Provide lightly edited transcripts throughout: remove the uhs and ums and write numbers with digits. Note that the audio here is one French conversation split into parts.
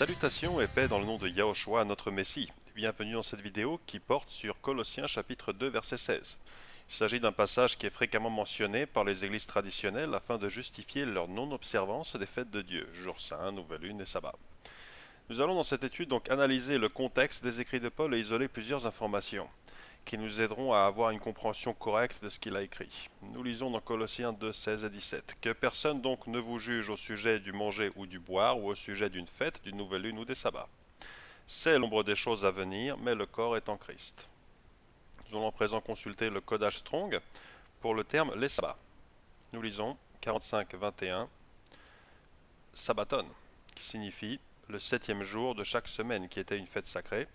Salutations et paix dans le nom de Yahushua, notre Messie. Bienvenue dans cette vidéo qui porte sur Colossiens chapitre 2 verset 16. Il s'agit d'un passage qui est fréquemment mentionné par les églises traditionnelles afin de justifier leur non-observance des fêtes de Dieu, jour saint, nouvelle lune et sabbat. Nous allons dans cette étude donc analyser le contexte des écrits de Paul et isoler plusieurs informations qui nous aideront à avoir une compréhension correcte de ce qu'il a écrit. Nous lisons dans Colossiens 2, 16 et 17. « Que personne donc ne vous juge au sujet du manger ou du boire, ou au sujet d'une fête, d'une nouvelle lune ou des sabbats. C'est l'ombre des choses à venir, mais le corps est en Christ. » Nous allons à présent consulter le codage Strong pour le terme « les sabbats ». Nous lisons 45, 21, « sabbaton », qui signifie le 7e jour de chaque semaine, qui était une fête sacrée.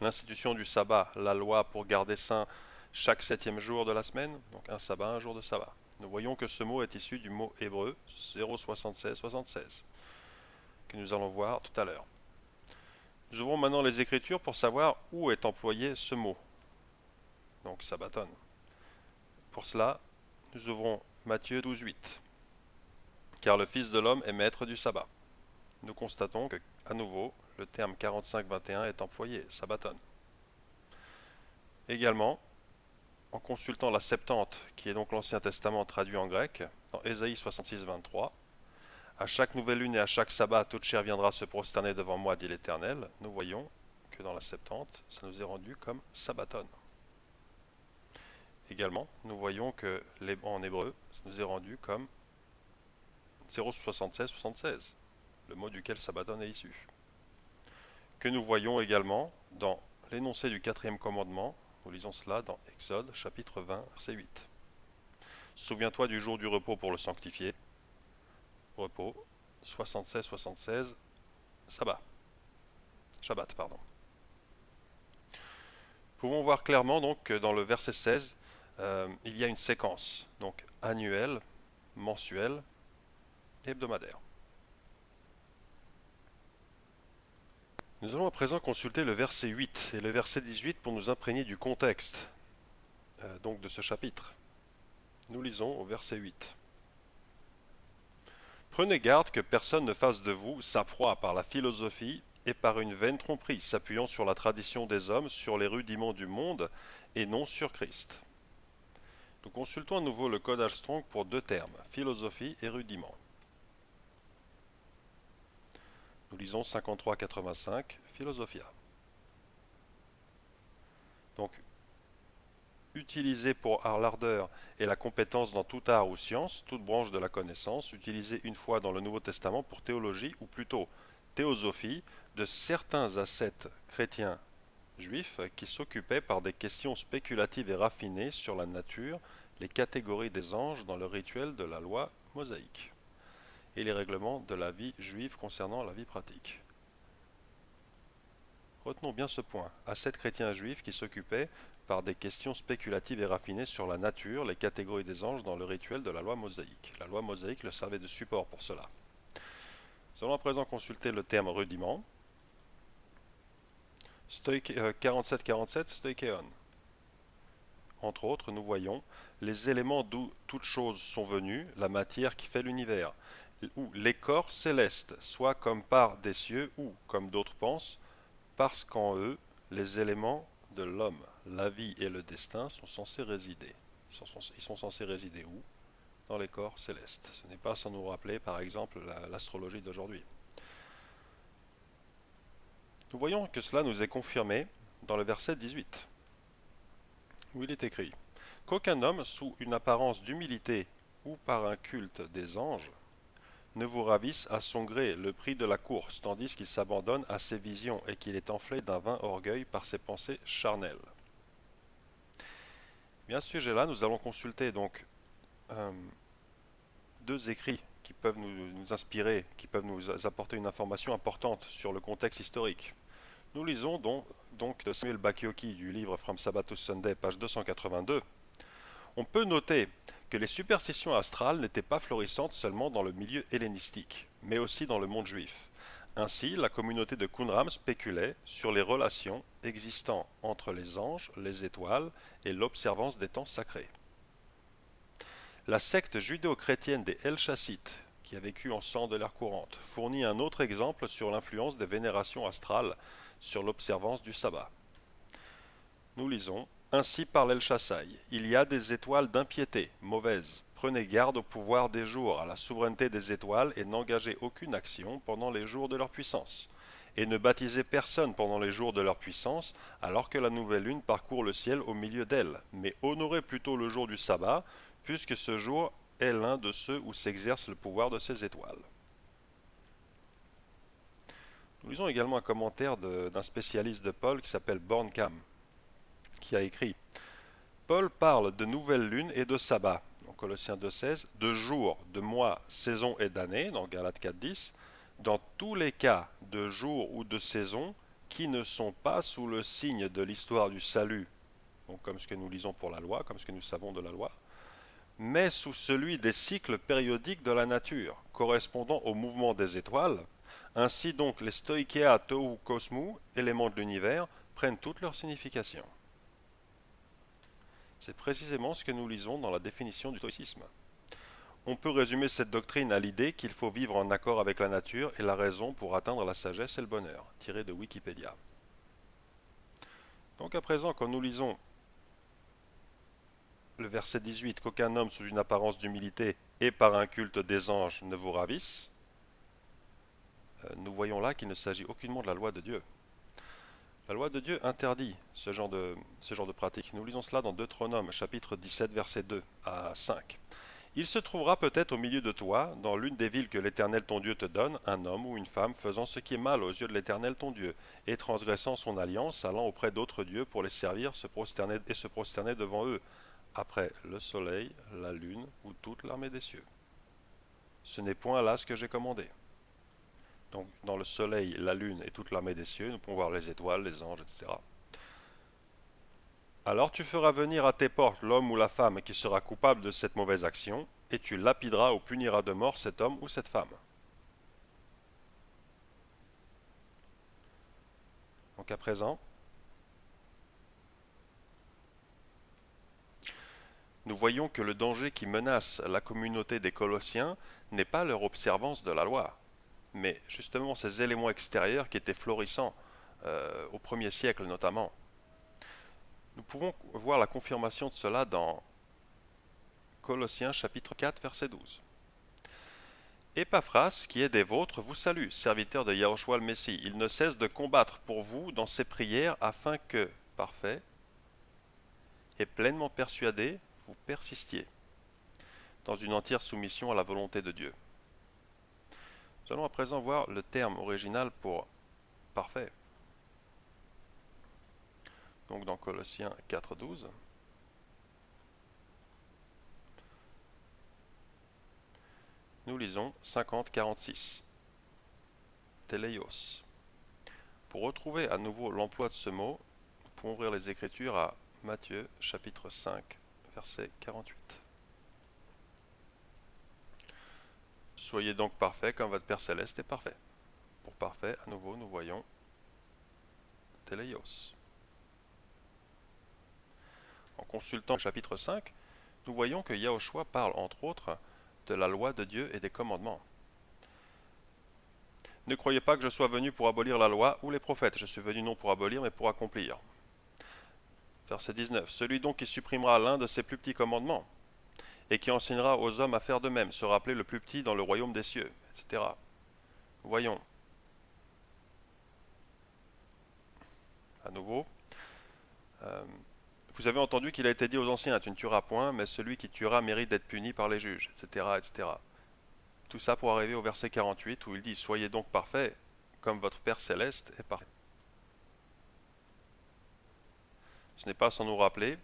L'institution du sabbat, la loi pour garder saint chaque 7e jour de la semaine, donc un sabbat, un jour de sabbat. Nous voyons que ce mot est issu du mot hébreu 0,76,76, que nous allons voir tout à l'heure. Nous ouvrons maintenant les Écritures pour savoir où est employé ce mot, donc sabbaton. Pour cela, nous ouvrons Matthieu 12,8. Car le Fils de l'homme est maître du sabbat. Nous constatons que, à nouveau, le terme 45-21 est employé, sabbaton. Également, en consultant la Septante, qui est donc l'Ancien Testament traduit en grec, dans Ésaïe 66-23, « À chaque nouvelle lune et à chaque sabbat, toute chair viendra se prosterner devant moi, dit l'Éternel », nous voyons que dans la Septante, ça nous est rendu comme sabbaton. Également, nous voyons que en hébreu, ça nous est rendu comme 0,76-76, le mot duquel sabbaton est issu. Que nous voyons également dans l'énoncé du 4e commandement, nous lisons cela dans Exode chapitre 20 verset 8. Souviens-toi du jour du repos pour le sanctifier. Repos 76-76, Shabbat, pardon. Nous pouvons voir clairement donc que dans le verset 16, il y a une séquence, donc annuelle, mensuelle et hebdomadaire. Nous allons à présent consulter le verset 8 et le verset 18 pour nous imprégner du contexte donc de ce chapitre. Nous lisons au verset 8. « Prenez garde que personne ne fasse de vous sa proie par la philosophie et par une vaine tromperie, s'appuyant sur la tradition des hommes, sur les rudiments du monde et non sur Christ. » Nous consultons à nouveau le codage Strong pour deux termes, philosophie et rudiment. Nous lisons 53-85, Philosophia. Donc, utilisé pour l'ardeur et la compétence dans tout art ou science, toute branche de la connaissance, utilisé une fois dans le Nouveau Testament pour théologie, ou plutôt théosophie, de certains ascètes chrétiens juifs qui s'occupaient par des questions spéculatives et raffinées sur la nature, les catégories des anges dans le rituel de la loi mosaïque et les règlements de la vie juive concernant la vie pratique. Retenons bien ce point, ascètes chrétiens juifs qui s'occupaient par des questions spéculatives et raffinées sur la nature, les catégories des anges dans le rituel de la loi mosaïque. La loi mosaïque le servait de support pour cela. Nous allons à présent consulter le terme rudiment. 47-47, stoikéon. Entre autres, nous voyons les éléments d'où toutes choses sont venues, la matière qui fait l'univers, ou les corps célestes, soit comme part des cieux, ou, comme d'autres pensent, parce qu'en eux, les éléments de l'homme, la vie et le destin sont censés résider. Ils sont censés résider où? Dans les corps célestes. Ce n'est pas sans nous rappeler, par exemple, l'astrologie d'aujourd'hui. Nous voyons que cela nous est confirmé dans le verset 18, où il est écrit « Qu'aucun homme, sous une apparence d'humilité ou par un culte des anges, ne vous ravisse à son gré le prix de la course, tandis qu'il s'abandonne à ses visions et qu'il est enflé d'un vain orgueil par ses pensées charnelles. » Bien, à ce sujet-là, nous allons consulter donc deux écrits qui peuvent nous inspirer, qui peuvent nous apporter une information importante sur le contexte historique. Nous lisons donc de Samuel Bakioki du livre From Sabbath to Sunday, page 282. On peut noter que les superstitions astrales n'étaient pas florissantes seulement dans le milieu hellénistique, mais aussi dans le monde juif. Ainsi, la communauté de Qumran spéculait sur les relations existant entre les anges, les étoiles et l'observance des temps sacrés. La secte judéo-chrétienne des El Chassites, qui a vécu en sang de l'ère courante, fournit un autre exemple sur l'influence des vénérations astrales sur l'observance du sabbat. Nous lisons: Ainsi parlait le Chassai, il y a des étoiles d'impiété, mauvaises. Prenez garde au pouvoir des jours, à la souveraineté des étoiles, et n'engagez aucune action pendant les jours de leur puissance. Et ne baptisez personne pendant les jours de leur puissance, alors que la nouvelle lune parcourt le ciel au milieu d'elle, mais honorez plutôt le jour du sabbat, puisque ce jour est l'un de ceux où s'exerce le pouvoir de ces étoiles. Nous lisons également un commentaire d'un spécialiste de Paul qui s'appelle Bornkamm, qui a écrit: Paul parle de nouvelle lune et de sabbat, dans Colossiens 2,16, de jours, de mois, saison et d'années, dans Galates 4,10, dans tous les cas de jours ou de saisons qui ne sont pas sous le signe de l'histoire du salut, donc comme ce que nous lisons pour la loi, comme ce que nous savons de la loi, mais sous celui des cycles périodiques de la nature, correspondant au mouvement des étoiles. Ainsi donc les stoicheia tohu kosmou, éléments de l'univers, prennent toute leur signification. C'est précisément ce que nous lisons dans la définition du stoïcisme. On peut résumer cette doctrine à l'idée qu'il faut vivre en accord avec la nature et la raison pour atteindre la sagesse et le bonheur, tiré de Wikipédia. Donc à présent, quand nous lisons le verset 18, qu'aucun homme sous une apparence d'humilité et par un culte des anges ne vous ravisse, nous voyons là qu'il ne s'agit aucunement de la loi de Dieu. La loi de Dieu interdit ce genre de pratique. Nous lisons cela dans Deutéronome, chapitre 17, versets 2 à 5. Il se trouvera peut-être au milieu de toi, dans l'une des villes que l'Éternel ton Dieu te donne, un homme ou une femme faisant ce qui est mal aux yeux de l'Éternel ton Dieu, et transgressant son alliance, allant auprès d'autres dieux pour les servir, se prosterner devant eux, après le soleil, la lune ou toute l'armée des cieux. Ce n'est point là ce que j'ai commandé. Donc dans le soleil, la lune et toute l'armée des cieux, nous pouvons voir les étoiles, les anges, etc. Alors tu feras venir à tes portes l'homme ou la femme qui sera coupable de cette mauvaise action, et tu lapideras ou puniras de mort cet homme ou cette femme. Donc à présent, nous voyons que le danger qui menace la communauté des Colossiens n'est pas leur observance de la loi, mais justement ces éléments extérieurs qui étaient florissants au 1er siècle notamment. Nous pouvons voir la confirmation de cela dans Colossiens chapitre 4 verset 12. Épaphras, qui est des vôtres, vous salue, serviteur de Yahushua le Messie. Il ne cesse de combattre pour vous dans ses prières afin que, parfait et pleinement persuadé, vous persistiez dans une entière soumission à la volonté de Dieu. Nous allons à présent voir le terme original pour parfait. Donc dans Colossiens 4,12. Nous lisons 50-46. Teleios. Pour retrouver à nouveau l'emploi de ce mot, nous pouvons ouvrir les Écritures à Matthieu chapitre 5, verset 48. Soyez donc parfaits comme votre Père Céleste est parfait. Pour parfait, à nouveau, nous voyons Teleios. En consultant le chapitre 5, nous voyons que Yahushua parle entre autres de la loi de Dieu et des commandements. Ne croyez pas que je sois venu pour abolir la loi ou les prophètes. Je suis venu non pour abolir, mais pour accomplir. Verset 19. Celui donc qui supprimera l'un de ces plus petits commandements et qui enseignera aux hommes à faire de même sera appelé le plus petit dans le royaume des cieux, etc. Voyons. À nouveau. Vous avez entendu qu'il a été dit aux anciens, tu ne tueras point, mais celui qui tuera mérite d'être puni par les juges, etc., etc. Tout ça pour arriver au verset 48 où il dit, soyez donc parfaits, comme votre Père Céleste est parfait. Ce n'est pas sans nous rappeler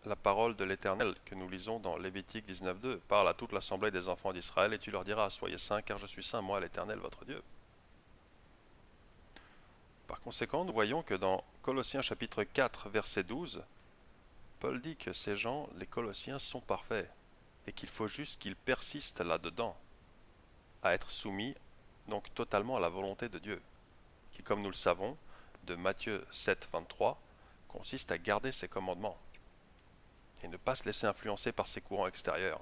la parole de l'Éternel que nous lisons dans Lévitique 19.2. Parle à toute l'assemblée des enfants d'Israël et tu leur diras, soyez saints car je suis saint, moi l'Éternel votre Dieu. Par conséquent, nous voyons que dans Colossiens chapitre 4, verset 12, Paul dit que ces gens, les Colossiens, sont parfaits et qu'il faut juste qu'ils persistent là-dedans, à être soumis donc totalement à la volonté de Dieu, qui, comme nous le savons, de Matthieu 7, 23, consiste à garder ses commandements et ne pas se laisser influencer par ses courants extérieurs.